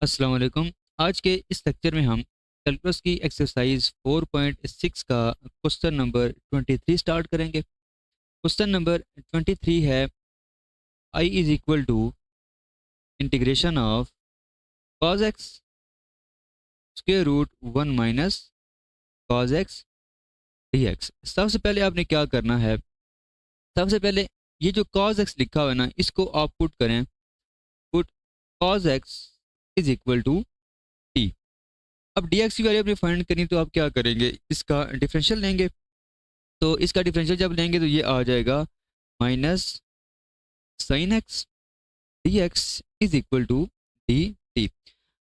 अस्सलाम वालेकुम। आज के इस लेक्चर में हम कैलकुलस की एक्सरसाइज 4.6 का क्वेश्चन नंबर 23 स्टार्ट करेंगे। क्वेश्चन नंबर 23 है I is equal to integration of cos x square root 1 minus cos x d x. सबसे पहले आपने क्या करना है, सबसे पहले ये जो कॉज एक्स लिखा हुआ है ना, इसको आप पुट करें। Put cos x is equal to t. अब डी एक्स की वैल्यू अपनी फाइंड करनी, तो आप क्या करेंगे, इसका डिफरेंशियल लेंगे। तो इसका डिफरेंशियल जब लेंगे तो ये आ जाएगा minus sin x d x is equal to d t.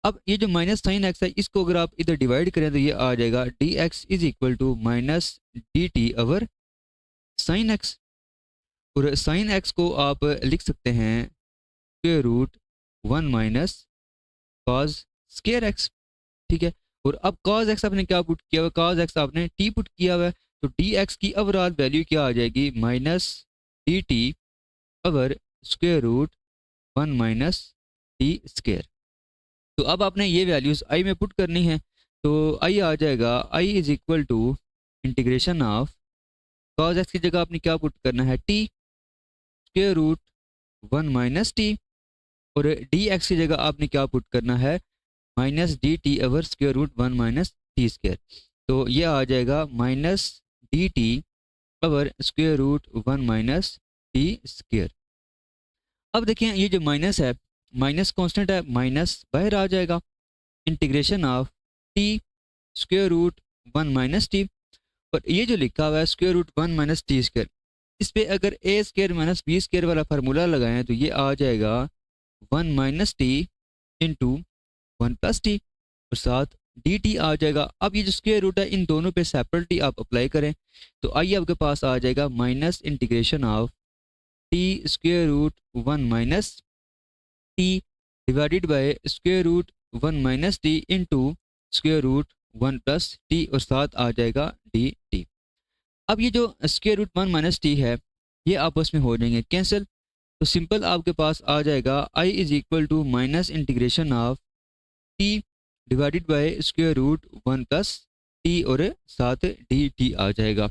अब ये जो माइनस साइन एक्स है, इसको अगर आप इधर डिवाइड करें तो ये आ जाएगा d x is equal to minus d t over sin x. और साइन एक्स को आप लिख सकते हैं square root 1 minus cos square x. ठीक है। और अब कॉज एक्स आपने क्या पुट किया हुआ, कॉज एक्स आपने टी पुट किया हुआ है, तो डी एक्स की ओवरऑल वैल्यू क्या आ जाएगी, minus d t over square root 1 minus t square. तो अब आपने ये वैल्यूज आई में पुट करनी है, तो आई आ जाएगा I is equal to integration of cos x की जगह आपने क्या पुट करना है, t square root 1 minus t. और डी एक्स की जगह आपने क्या पुट करना है, minus d t over square root 1 minus t square. तो ये आ जाएगा minus d t over square root 1 minus t square. अब देखिए ये जो माइनस है, माइनस कांस्टेंट है, माइनस बाहर आ जाएगा। Integration of t square root 1 minus t. और ये जो लिखा हुआ है square root 1 minus t square, इस पे अगर a square minus b square वाला फार्मूला लगाएं तो ये आ जाएगा 1 minus t into 1 plus t, और साथ डी टी आ जाएगा। अब ये जो स्क्वायर रूट है, इन दोनों पे सेपरेटली आप अप्लाई करें, तो आइए आपके पास आ जाएगा minus integration of t square root 1 minus t divided by square root 1 minus t into square root 1 plus t, और साथ आ जाएगा डी टी। अब ये जो स्क्वायर रूट 1 माइनस टी है, ये आपस में हो जाएंगे कैंसिल। तो सिंपल आपके पास आ जाएगा I is equal to minus integration of t divided by square root 1 plus t, और साथ डी टी आ जाएगा।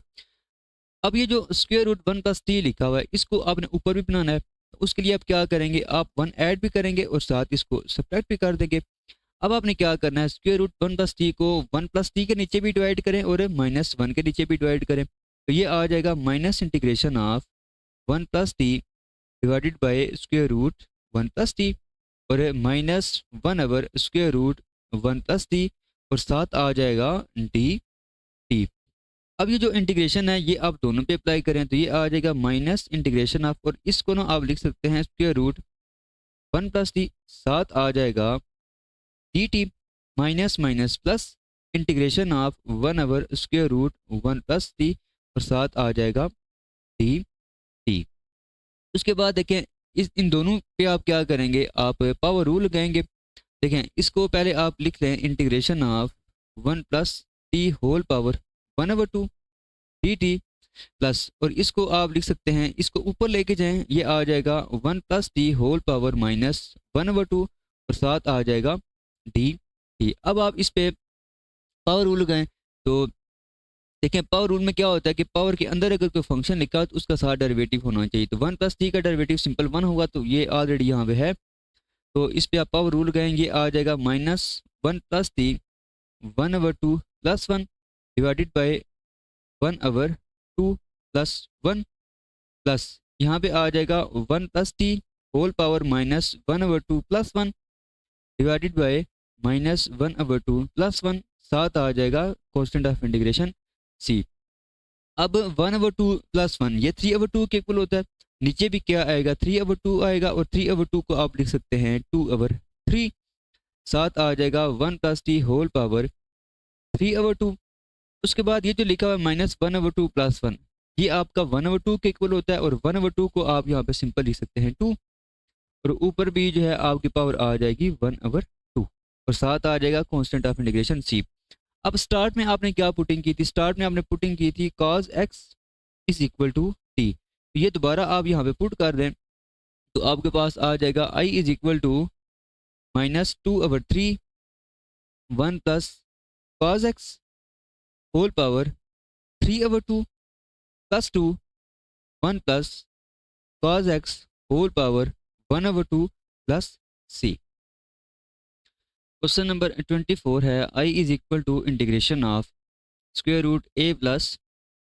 अब ये जो स्क्वायर रूट 1 प्लस टी लिखा हुआ है, इसको आपने ऊपर भी बनाना है। तो उसके लिए आप क्या करेंगे, आप 1 ऐड भी करेंगे और साथ इसको सब्ट्रैक्ट भी कर देंगे। अब आपने क्या करना है, स्क्वायर रूट 1 प्लस टी को 1 प्लस टी के नीचे भी डिवाइड करें और माइनस 1 के नीचे भी डिवाइड करें, तो ये आ जाएगा minus integration of 1 plus t divided by square root 1 plus t, और minus 1 over square root 1 plus t, और साथ आ जाएगा डी टी। अब ये जो इंटीग्रेशन है, ये आप दोनों पे अप्लाई करें तो ये आ जाएगा माइनस इंटीग्रेशन ऑफ, और इसको ना आप लिख सकते हैं स्क्वायर रूट 1 प्लस टी, साथ आ जाएगा d t, minus minus plus integration of 1 over square root 1 plus t, और साथ आ जाएगा डी टी। उसके बाद देखें, इस इन दोनों पे आप क्या करेंगे, आप पावर रूल लगाएंगे। देखें इसको पहले आप लिख लें integration of 1 plus t whole power 1 over 2 d t plus, और इसको आप लिख सकते हैं, इसको ऊपर लेके जाएं, ये आ जाएगा 1 plus t whole power minus 1 over 2, और साथ आ जाएगा डी टी। अब आप इस पे पावर रूल लगाएं, तो देखें पावर रूल में क्या होता है कि पावर के अंदर अगर कोई फंक्शन लिखा हो तो उसका साथ डेरिवेटिव होना चाहिए। तो 1 प्लस टी का डेरिवेटिव सिंपल 1 होगा, तो ये ऑलरेडी यहाँ पे है, तो इस पे आप पावर रूल लगाएंगे, आ जाएगा minus 1 plus t 1 over 2 plus 1 divided by 1 over 2 plus 1, plus यहाँ पे आ जाएगा 1 plus t whole power minus 1 over 2 plus 1 divided by minus 1 over 2 plus 1, साथ आ जाएगा कांस्टेंट ऑफ इंटीग्रेशन सी। अब 1 ओवर 2 प्लस 1 ये 3 ओवर 2 के इक्वल होता है, नीचे भी क्या आएगा 3 ओवर 2 आएगा, और 3 ओवर 2 को आप लिख सकते हैं 2 ओवर 3, साथ आ जाएगा 1 plus t whole power 3 over 2। उसके बाद ये जो लिखा हुआ है माइनस 1 ओवर 2 प्लस 1, ये आपका 1 ओवर 2 के इक्वल होता है, और 1 ओवर 2 को आप यहाँ पे सिंपल लिख सकते हैं 2, और ऊपर भी जो है आपकी पावर आ जाएगी 1 ओवर 2, और साथ आ जाएगा कांस्टेंट ऑफ इंटीग्रेशन सी। अब स्टार्ट में आपने क्या पुटिंग की थी, स्टार्ट में आपने पुटिंग की थी cos x is equal to t, तो ये दोबारा आप यहाँ पे पुट कर दें, तो आपके पास आ जाएगा I is equal to minus 2/3 1 plus cos x whole power 3/2 plus 2 1 plus cos x whole power 1/2 plus c. Question number 24 है I is equal to integration of square root a plus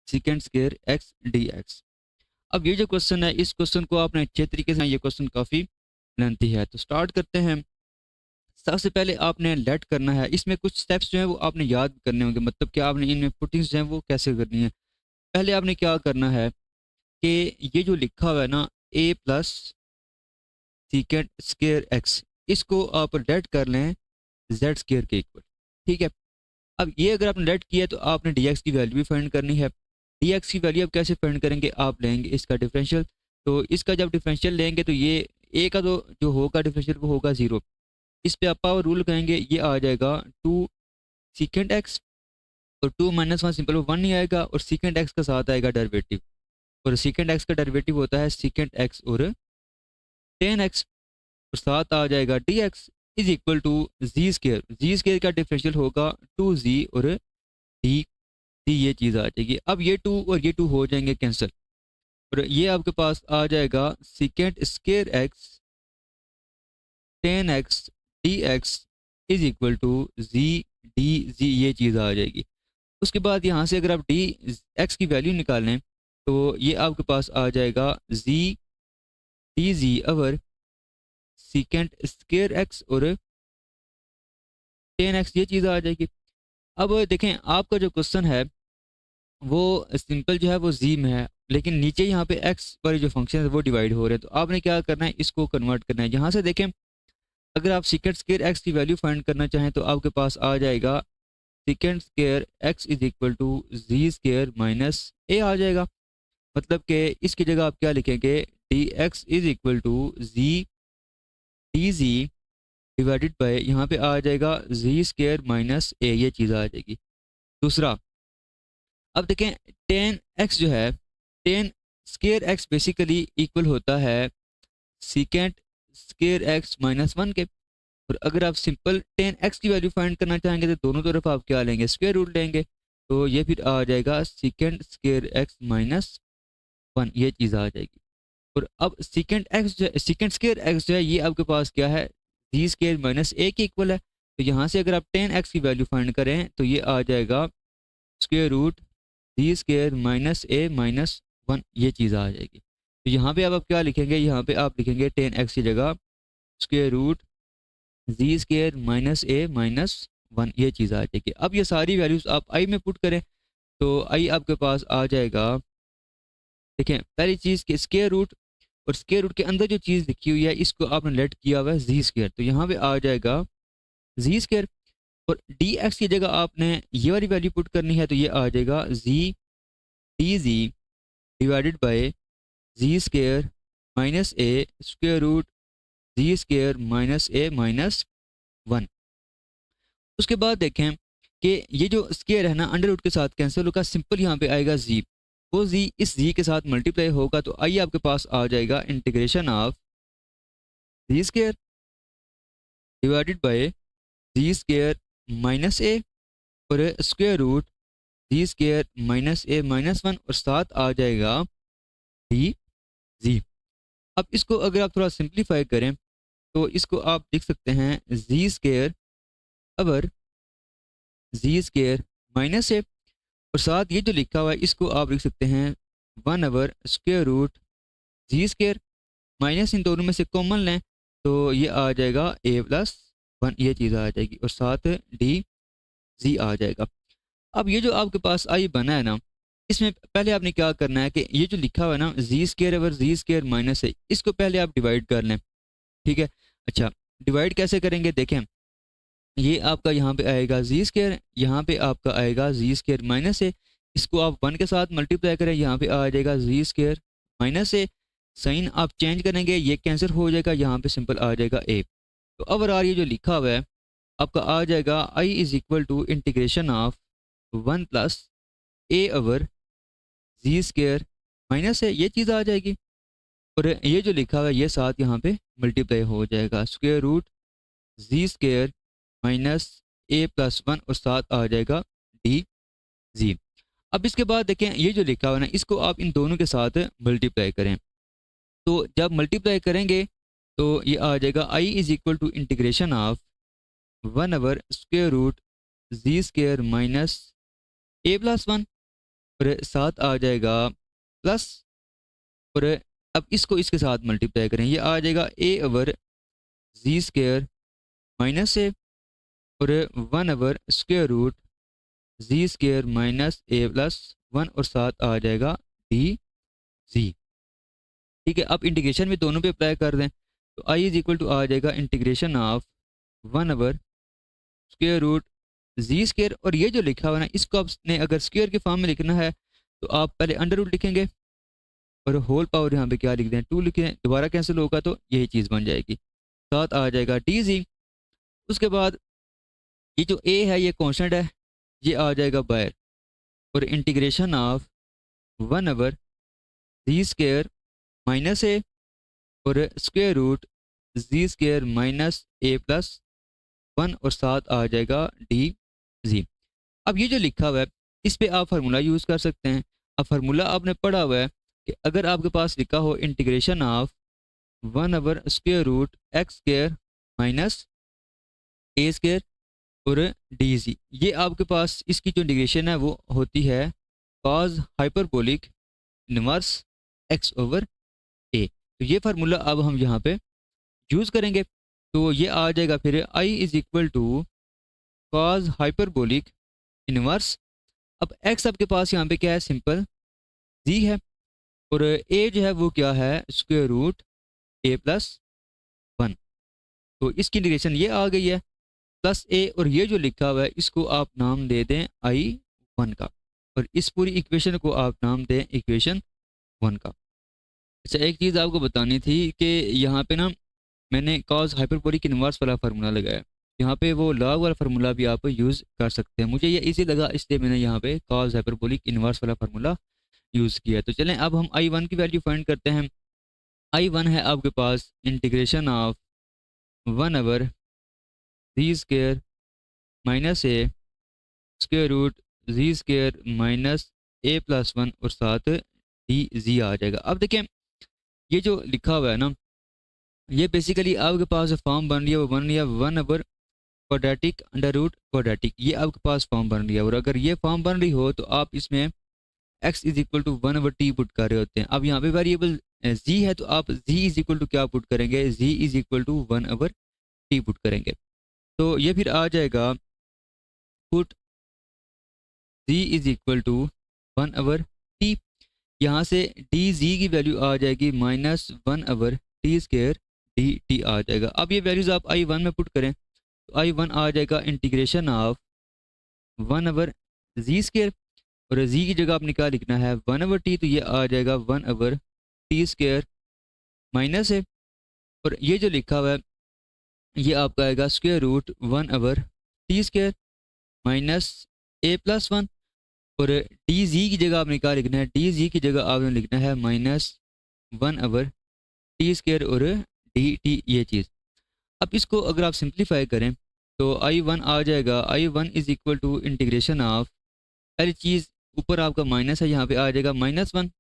second square x d x. अब ये जो question है इस question को आपने अच्छे तरीके से, ये क्वेश्चन काफ़ी लेंथी है तो स्टार्ट करते हैं। सबसे पहले आपने लेट करना है, इसमें कुछ स्टेप्स जो हैं वो आपने याद करने होंगे, मतलब कि आपने इनमें पुटिंग्स जो हैं वो कैसे करनी है। पहले आपने क्या करना है कि ये जो लिखा हुआ है ना ए प्लस सीकेंड स्क्वायर एक्स, इसको आप लेट कर लें जेड स्क्वायर के इक्वल। ठीक है, अब ये अगर आपने लेट किया तो आपने डी एक्स की वैल्यू भी फाइंड करनी है। डी एक्स की वैल्यू आप कैसे फाइंड करेंगे, आप लेंगे इसका डिफरेंशियल। तो इसका जब डिफरेंशियल लेंगे तो ये ए का तो जो होगा डिफरेंशियल वो होगा 0। इस पे आप पावर रूल कहेंगे, ये आ जाएगा 2 सीकेंड एक्स और 2 माइनस 1 सिंपल 1 ही आएगा और सीकेंड एक्स का साथ आएगा डेरिवेटिव, और सीकेंड एक्स का डेरिवेटिव होता है सीकेंड एक्स और 10x और साथ आ जाएगा d x is equal to z square. Z square का डिफरेंशियल होगा 2z और डी डी, ये चीज़ आ जाएगी। अब ये 2 और ये 2 हो जाएंगे कैंसिल और ये आपके पास आ जाएगा सीकेंड square x 10x d x is equal to z d z, ये चीज़ आ जाएगी। उसके बाद यहाँ से अगर आप डी एक्स की वैल्यू निकालें तो ये आपके पास आ जाएगा जी डी जी अवर सीकेंड स्केयर एक्स और 10x, ये चीज़ आ जाएगी। अब देखें आपका जो क्वेश्चन है वो सिंपल जो है वो जी में है, लेकिन नीचे यहाँ पे एक्स वाले जो फंक्शन है वो डिवाइड हो रहे हैं, तो आपने क्या करना है इसको कन्वर्ट करना है। यहाँ से देखें अगर आप सीकेंड स्केयर एक्स की वैल्यू फाइंड करना चाहें तो आपके पास आ जाएगा सीकेंड square x is equal to z square minus a आ जाएगा। मतलब कि इसकी जगह आप क्या लिखेंगे, d x is equal to z d z divided by, यहाँ पे आ जाएगा जी स्केयर माइनस ए, ये चीज़ आ जाएगी। दूसरा अब देखें 10x जो है 10 स्केयर एक्स बेसिकली इक्वल होता है सीकेंड स्केयर एक्स माइनस 1 के, और अगर आप सिंपल 10x की वैल्यू फाइंड करना चाहेंगे तो दोनों तरफ आप क्या लेंगे, स्क्वायर रूट लेंगे, तो ये फिर आ जाएगा सीकेंड स्केयर एक्स माइनस 1, ये चीज़ आ जाएगी। और अब सीकेंड एक्स जो है सीकेंड स्केयर एक्स जो है ये आपके पास क्या है, जी स्केयर माइनस ए के इक्वल है, तो यहाँ से अगर आप 10x की वैल्यू फाइंड करें तो ये आ जाएगा square root z square minus a minus 1, ये चीज़ आ जाएगी। तो यहाँ पे अब आप क्या लिखेंगे, यहाँ पे आप लिखेंगे 10x की जगह square root z square minus a minus 1, ये चीज़ आ जाएगी। अब ये सारी वैल्यूज़ आप आई में पुट करें तो आई आपके पास आ जाएगा, देखें पहली चीज़ कि स्क्वायर रूट और स्क्वायर रूट के अंदर जो चीज़ लिखी हुई है इसको आपने लेट किया हुआ है जी स्क्वायर, तो यहाँ पे आ जाएगा जी स्क्वायर, और डी एक्स की जगह आपने ये वाली वैल्यू पुट करनी है तो ये आ जाएगा z d z divided by z square minus a square root z square minus a minus 1। उसके बाद देखें कि ये जो स्क्वायर है ना अंडर रूट के साथ कैंसिल होगा, सिंपल यहाँ पे आएगा जी, वो जी इस जी के साथ मल्टीप्लाई होगा, तो आइए आपके पास आ जाएगा integration of z square divided by z square minus a और square root z square minus a minus 1 और साथ आ जाएगा डी जी। अब इसको अगर आप थोड़ा सिंप्लीफाई करें तो इसको आप लिख सकते हैं जी square our ji square minus a, और साथ ये जो लिखा हुआ है इसको आप लिख सकते हैं 1 over square root z square, minus इन दोनों में से कॉमन लें तो ये आ जाएगा ए प्लस 1, ये चीज़ आ जाएगी और साथ डी जी आ जाएगा। अब ये जो आपके पास आई बना है ना, इसमें पहले आपने क्या करना है कि ये जो लिखा हुआ है ना जी square over z square minus है, इसको पहले आप डिवाइड कर लें। ठीक है, अच्छा डिवाइड कैसे करेंगे, देखें ये आपका यहाँ पे आएगा जी स्क्वायर, यहाँ पे आपका आएगा जी स्क्वायर माइनस है, इसको आप 1 के साथ मल्टीप्लाई करें, यहाँ पे आ जाएगा जी स्क्वायर माइनस है, साइन आप चेंज करेंगे ये कैंसिल हो जाएगा, यहाँ पे सिंपल आ जाएगा ए। तो ओवरऑल ये जो लिखा हुआ है आपका आ जाएगा I is equal to integration of 1 plus a over z square minus है, ये चीज़ आ जाएगी, और ये जो लिखा हुआ है ये साथ यहाँ पे मल्टीप्लाई हो जाएगा square root z square minus a plus one और साथ आ जाएगा डी जी। अब इसके बाद देखें ये जो लिखा हुआ है ना, इसको आप इन दोनों के साथ मल्टीप्लाई करें। तो जब मल्टीप्लाई करेंगे तो ये आ जाएगा I is equal to integration of 1 square root z square minus a plus one और साथ आ जाएगा प्लस, और अब इसको इसके साथ मल्टीप्लाई करें, ये आ जाएगा a over ji square minus a और 1 square root z square minus a plus one और साथ आ जाएगा डी जी। ठीक है, अब इंटीग्रेशन में दोनों पे अप्लाई कर दें तो आई इज इक्वल टू आ जाएगा integration of 1 square root z square, और ये जो लिखा हुआ है ना, इसको आपने अगर स्क्वेयर के फॉर्म में लिखना है तो आप पहले अंडर रूट लिखेंगे और होल पावर यहाँ पे क्या लिख दें 2 लिखें, दोबारा कैंसिल होगा तो यही चीज़ बन जाएगी, साथ आ जाएगा डी जी। उसके बाद ये जो ए है ये कॉन्स्टेंट है, ये आ जाएगा बाहर, और integration of 1 z square minus a और square root z square minus a plus one और साथ आ जाएगा डी जी। अब ये जो लिखा हुआ है इस पे आप फार्मूला यूज़ कर सकते हैं। अब फार्मूला आपने पढ़ा हुआ है कि अगर आपके पास लिखा हो integration of 1 square root x square minus a square और डी जी, ये आपके पास इसकी जो इंटीग्रेशन है वो होती है cos hyperbolic inverse x over a. तो ये फार्मूला अब हम यहाँ पे यूज़ करेंगे, तो ये आ जाएगा फिर I is equal to cos hyperbolic inverse, अब एक्स आपके पास यहाँ पे क्या है सिंपल जी है, और ए जो है वो क्या है square root a plus one, तो इसकी इंटीग्रेशन ये आ गई है प्लस ए, और ये जो लिखा हुआ है इसको आप नाम दे दें आई वन का, और इस पूरी इक्वेशन को आप नाम दें इक्वेशन वन का। अच्छा, एक चीज़ आपको बतानी थी कि यहाँ पे ना मैंने कॉज हाइपरबोलिक इनवर्स वाला फार्मूला लगाया, यहाँ पे वो लॉग वाला फार्मूला भी आप यूज़ कर सकते हैं, मुझे ये इजी लगा इसलिए मैंने यहाँ पे कॉज हाइपरबोलिक इनवर्स वाला फार्मूला यूज़ किया। तो चलें अब हम आई वन की वैल्यू फाइंड करते हैं। आई वन है आपके पास integration of 1 z square minus a square root z square minus a plus one और साथ डी जी आ जाएगा। अब देखें ये जो लिखा हुआ है ना, ये बेसिकली आपके पास फॉर्म बन रही है, वो बन रही है 1/क्वाड्रेटिक अंडर रूट क्वाड्रेटिक, ये आपके पास फॉर्म बन रही है, और अगर ये फॉर्म बन रही हो तो आप इसमें x is equal to 1/t put कर रहे होते हैं। अब यहाँ पे वेरिएबल z है तो आप z इज इक्वल टू क्या पुट करेंगे, z is equal to 1/t put करेंगे, तो ये फिर आ जाएगा put z is equal to 1/t, यहाँ से डी जी की वैल्यू आ जाएगी -1/t स्क्वेयर डी टी आ जाएगा। अब ये वैल्यूज आप आई वन में पुट करें तो आई वन आ जाएगा इंटीग्रेशन ऑफ 1/जी स्क्वेयर, और जी की जगह आपने क्या लिखना है 1/t, तो ये आ जाएगा 1/t स्क्वेयर माइनस है, और ये जो लिखा हुआ है ये आपका आएगा square root 1/t square minus a plus one, और डी जी की जगह आपने क्या लिखना है, डी जी की जगह आपने लिखना है -1/t स्क्वेयर और डी टी, ये चीज़। अब इसको अगर आप सिंप्लीफाई करें तो आई वन आ जाएगा, I one is equal to integration of, पहली चीज़ ऊपर आपका माइनस है यहाँ पे आ जाएगा -1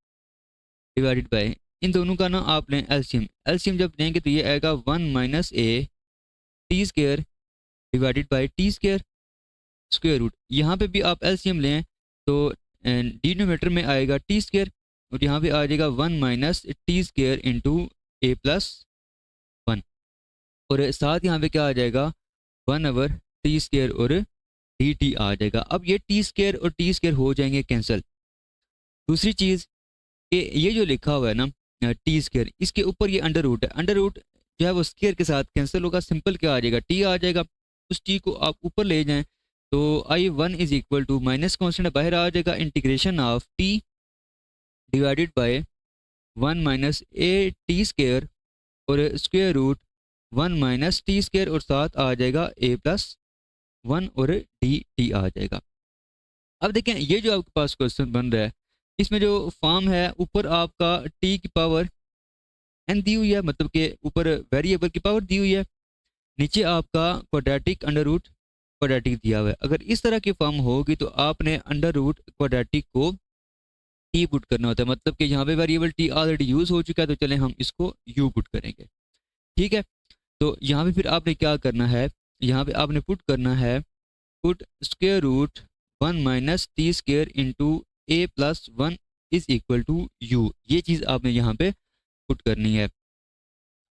डिवाइडेड बाय, इन दोनों का ना आपने एलसीएम एलसीएम जब लेंगे तो ये आएगा 1 - a t square divided by t square square root, यहाँ पे भी आप एलसीएम लें तो डिनोमिनेटर में आएगा टी स्क्वेयर, और यहाँ पे आ जाएगा 1 - t square into A plus one, और साथ यहाँ पे क्या आ जाएगा 1/t स्क्वेयर और डी टी आ जाएगा। अब ये टी स्क्वेयर और टी स्क्वेयर हो जाएंगे कैंसिल। दूसरी चीज़ कि ये जो लिखा हुआ है ना टी स्क्वेयर, इसके ऊपर ये अंडर रूट है, अंडर रूट जो है वो स्क्वेयर के साथ कैंसिल होगा, सिंपल क्या आ जाएगा टी आ जाएगा, उस टी को आप ऊपर ले जाएं तो I one is equal to minus constant बाहर आ जाएगा integration of t divided by 1 - a t square और स्क्वेयर रूट 1 - टी स्क्वेयर, और साथ आ जाएगा a प्लस वन और डी टी आ जाएगा। अब देखें ये जो आपके पास क्वेश्चन बन रहा है इसमें जो फॉर्म है ऊपर आपका टी की पावर n दी हुई है, मतलब कि ऊपर वेरिएबल की पावर दी हुई है, नीचे आपका क्वाड्रेटिक अंडर रूट क्वाड्रेटिक दिया हुआ है। अगर इस तरह की फॉर्म होगी तो आपने अंडर रूट क्वाड्रेटिक को टी पुट करना होता है, मतलब कि यहाँ पे वेरिएबल टी ऑलरेडी यूज हो चुका है, तो चले हम इसको यू पुट करेंगे। ठीक है, तो यहाँ पे फिर आपने क्या करना है, यहाँ पे आपने पुट करना है, put square root 1 - t² into a+1 is equal to u. ये चीज़ आपने यहाँ पे पुट करनी है।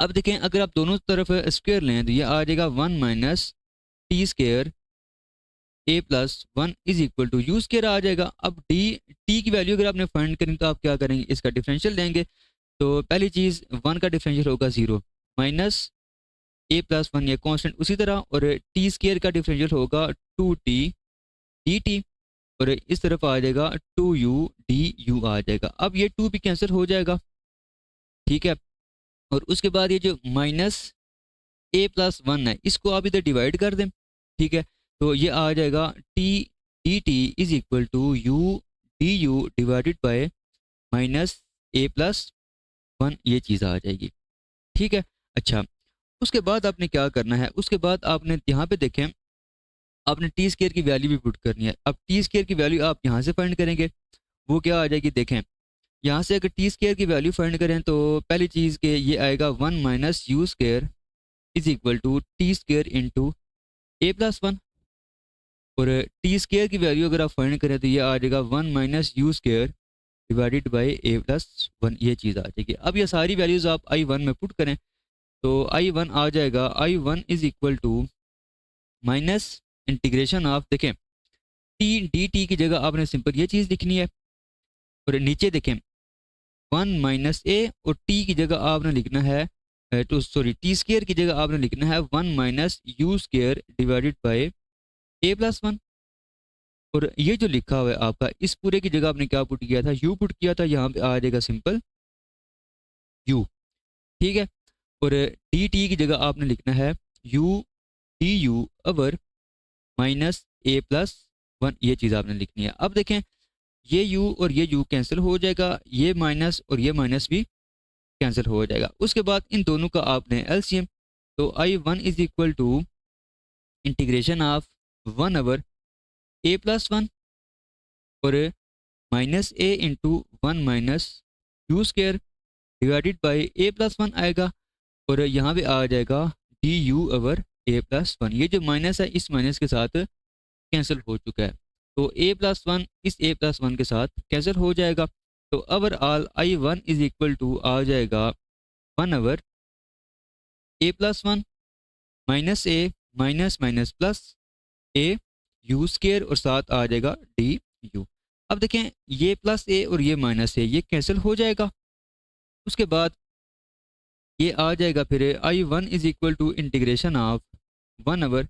अब देखें, अगर आप दोनों तरफ स्क्वायर लें तो ये आ जाएगा 1 - t² a+1 is equal to u square आ जाएगा। अब टी की वैल्यू अगर आपने फाइंड करें तो आप क्या करेंगे, इसका डिफरेंशियल लेंगे। तो पहली चीज़ 1 का डिफरेंशियल होगा 0 माइनस a+1 ये कांस्टेंट उसी तरह, और t² का डिफरेंशियल होगा 2t dt, और इस तरफ आ जाएगा 2u du आ जाएगा। अब ये 2 भी कैंसिल हो जाएगा। ठीक है, और उसके बाद ये जो -a+1 है इसको आप इधर डिवाइड कर दें। ठीक है, तो ये आ जाएगा t dt is equal to u du divided by -a+1, ये चीज़ आ जाएगी। ठीक है, अच्छा, उसके बाद आपने क्या करना है, उसके बाद आपने यहाँ पे देखें, आपने t² की वैल्यू भी पुट करनी है। अब t² की वैल्यू आप यहाँ से फाइंड करेंगे, वो क्या आ जाएगी, देखें यहाँ से अगर t² की वैल्यू फाइंड करें तो पहली चीज़ के ये आएगा 1 - u² is equal to t² into a+1, और t² की वैल्यू अगर आप फाइंड करें तो ये आ जाएगा 1 - u² डिवाइडेड बाई a+1, ये चीज़ आ जाएगी। अब ये सारी वैल्यूज़ आप i1 में पुट करें तो i1 आ जाएगा, i1 is equal to minus integration of, देखें t dt की जगह आपने सिंपल ये चीज़ लिखनी है, और नीचे देखें 1 - a, और t की जगह आपने लिखना है, तो सॉरी t² की जगह आपने लिखना है 1 - u² डिवाइडेड बाय a+1, और ये जो लिखा हुआ है आपका, इस पूरे की जगह आपने क्या पुट किया था, u पुट किया था, यहाँ पे आ जाएगा सिंपल u। ठीक है, और dt की जगह आपने लिखना है u du अवर -a+1, ये चीज़ आपने लिखनी है। अब देखें, ये u और ये u कैंसिल हो जाएगा, ये माइनस और ये माइनस भी कैंसिल हो जाएगा। उसके बाद इन दोनों का आपने एलसीएम, तो i1 is equal to integration of 1/a+1 और -a into 1 - u² divided by a+1 आएगा, और यहाँ पे आ जाएगा du/a+1। ये जो माइनस है इस माइनस के साथ कैंसिल हो चुका है, तो a+1 इस a+1 के साथ कैंसिल हो जाएगा। तो overall i1 is equal to आ जाएगा 1/a+1 minus a minus minus plus a u² और साथ आ जाएगा du। अब देखें, ये प्लस a और ये माइनस a ये कैंसिल हो जाएगा। उसके बाद ये आ जाएगा फिर i1 is equal to integration of 1/a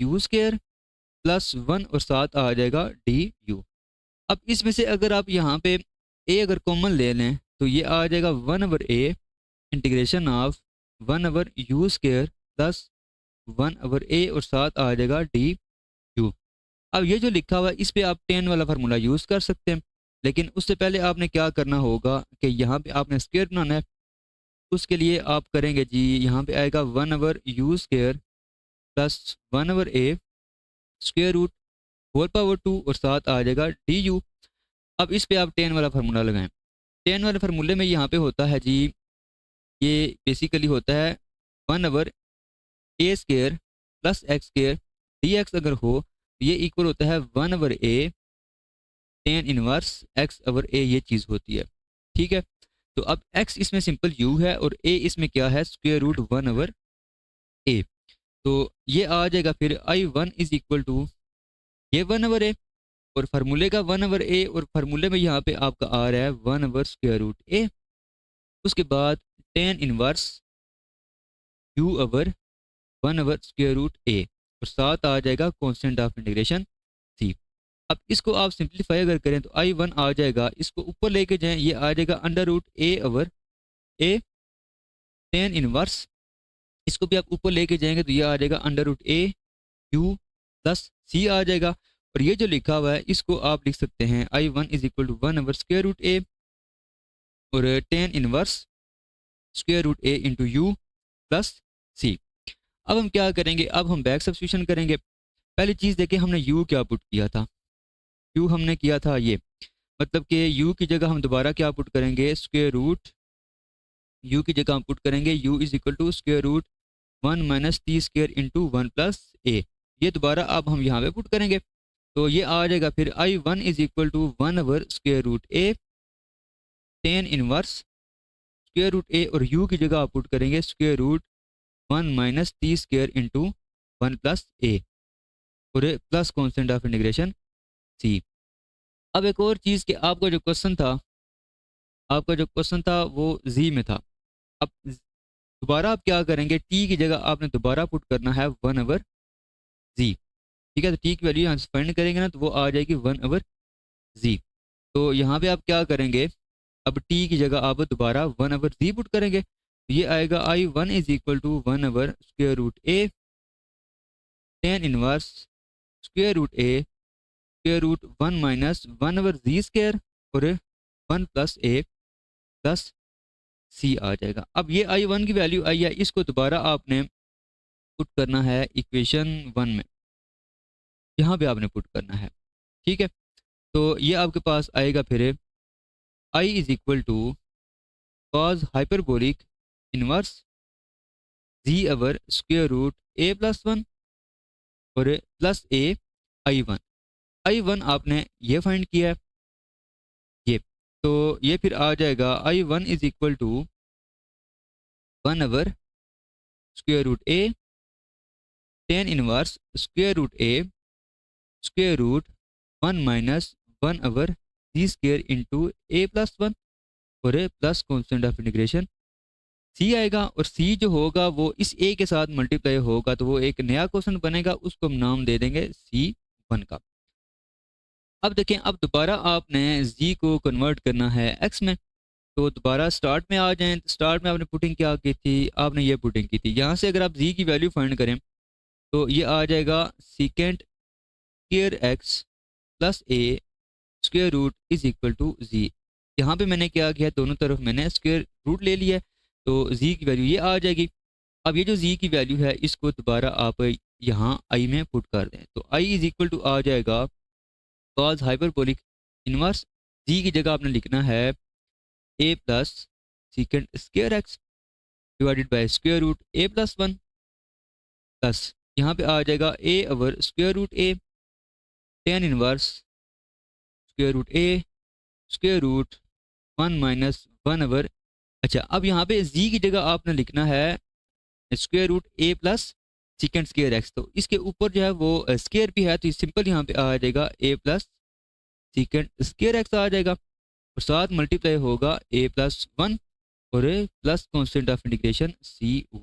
u² plus 1 और साथ आ जाएगा du। अब इसमें से अगर आप यहाँ पे a अगर कॉमन ले लें तो ये आ जाएगा 1/a integration of 1/u² plus 1/a और साथ आ जाएगा du। अब ये जो लिखा हुआ है इस पे आप tan वाला फार्मूला यूज़ कर सकते हैं, लेकिन उससे पहले आपने क्या करना होगा कि यहाँ पे आपने स्क्वायर बनाना है। उसके लिए आप करेंगे जी, यहाँ पे आएगा 1/u² plus 1/a square root whole power 2 और साथ आ जाएगा du। अब इस पे आप tan वाला फार्मूला लगाएं। tan वाले फार्मूले में यहाँ पे होता है जी, ये बेसिकली होता है 1/a² प्लस x² dx अगर हो तो ये इक्वल होता है 1/a tan इनवर्स x/a, ये चीज़ होती है। ठीक है, तो अब x इसमें सिंपल u है और a इसमें क्या है, स्क्वायर रूट 1/a। तो ये आ जाएगा फिर i1 इज इक्वल टू ये 1/a और फार्मूले का 1/a, और फार्मूले में यहाँ पे आपका आ रहा है 1/√a। उसके बाद tan इनवर्स u/1/√a और साथ आ जाएगा कांस्टेंट ऑफ इंटीग्रेशन c। अब इसको आप सिंप्लीफाई अगर करें तो i1 आ जाएगा, इसको ऊपर लेके जाएं, ये आ जाएगा √a/a tan इनवर्स, इसको भी आप ऊपर लेके जाएंगे तो ये आ जाएगा √a u प्लस c आ जाएगा। और ये जो लिखा हुआ है इसको आप लिख सकते हैं i1 is equal to 1/√a और tan inverse √a into u plus c। अब हम क्या करेंगे, अब हम बैक सब्स्टिट्यूशन करेंगे। पहली चीज़ देखिए, हमने u क्या पुट किया था, u हमने किया था ये, मतलब कि u की जगह हम दोबारा क्या पुट करेंगे, स्क्वायर रूट, u की जगह हम पुट करेंगे u is equal to square root 1 minus t square into 1 plus a. ये दोबारा अब हम यहाँ पे पुट करेंगे, तो ये आ जाएगा फिर I one is equal to 1 square root A ten inverse square root a, और u की जगह आप पुट करेंगे square root 1 minus t square into 1 plus a, और plus constant of integration c. अब एक और चीज़ कि आपका जो क्वेश्चन था, आपका जो क्वेश्चन था वो जी में था। अब दोबारा आप क्या करेंगे, टी की जगह आपने दोबारा पुट करना है 1 जी। ठीक है, तो टी की वैल्यू यहाँ से फाइंड करेंगे ना, तो वो आ जाएगी 1 जी। तो यहाँ पे आप क्या करेंगे, अब टी की जगह आप दोबारा 1 जी पुट करेंगे, तो ये आएगा I one is equal to 1 square root A ten inverse square root A square root 1 minus 1 G square, और 1 प्लस ए प्लस सी आ जाएगा। अब ये आई वन की वैल्यू आई है, इसको दोबारा आपने पुट करना है इक्वेशन 1 में, यहाँ पे आपने पुट करना है। ठीक है, तो ये आपके पास आएगा फिर I is equal to cos hyperbolic inverse z over square root a plus 1 और प्लस ए आई वन आपने ये फाइंड किया है, ये तो ये फिर आ जाएगा I one is equal to 1 square root A ten inverse square root A square root 1 minus 1 G square into A plus 1 और plus constant of integration C आएगा, और सी जो होगा वो इस ए के साथ मल्टीप्लाई होगा, तो वो एक नया क्वेश्चन बनेगा, उसको हम नाम दे देंगे C1 का। अब देखें, अब दोबारा आपने जी को कन्वर्ट करना है एक्स में, तो दोबारा स्टार्ट में आ जाएं। स्टार्ट में आपने पुटिंग क्या की थी, आपने ये पुटिंग की थी। यहाँ से अगर आप जी की वैल्यू फाइंड करें तो ये आ जाएगा secant square x plus a square root is equal to z. यहाँ पे मैंने क्या किया, दोनों तरफ मैंने स्क्वायर रूट ले लिया है, तो जी की वैल्यू ये आ जाएगी। अब ये जो जी की वैल्यू है इसको दोबारा आप यहाँ आई में पुट कर दें, तो आई इज इक्वल टू आ जाएगा कॉज हाइपरबोलिक इनवर्स, जी की जगह आपने लिखना है a plus secant square x divided by square root a plus 1 plus यहाँ पे आ जाएगा a over square root A ten inverse square root A square root 1 minus 1 अच्छा, अब यहाँ पे जी की जगह आपने लिखना है square root a plus secant square x, तो इसके ऊपर जो है वो स्क्वायर भी है, तो सिंपल यहाँ पे आ जाएगा ए प्लस सीकेंट स्क्वायर एक्स आ जाएगा, और साथ मल्टीप्लाई होगा ए प्लस 1 और plus constant of integration C1।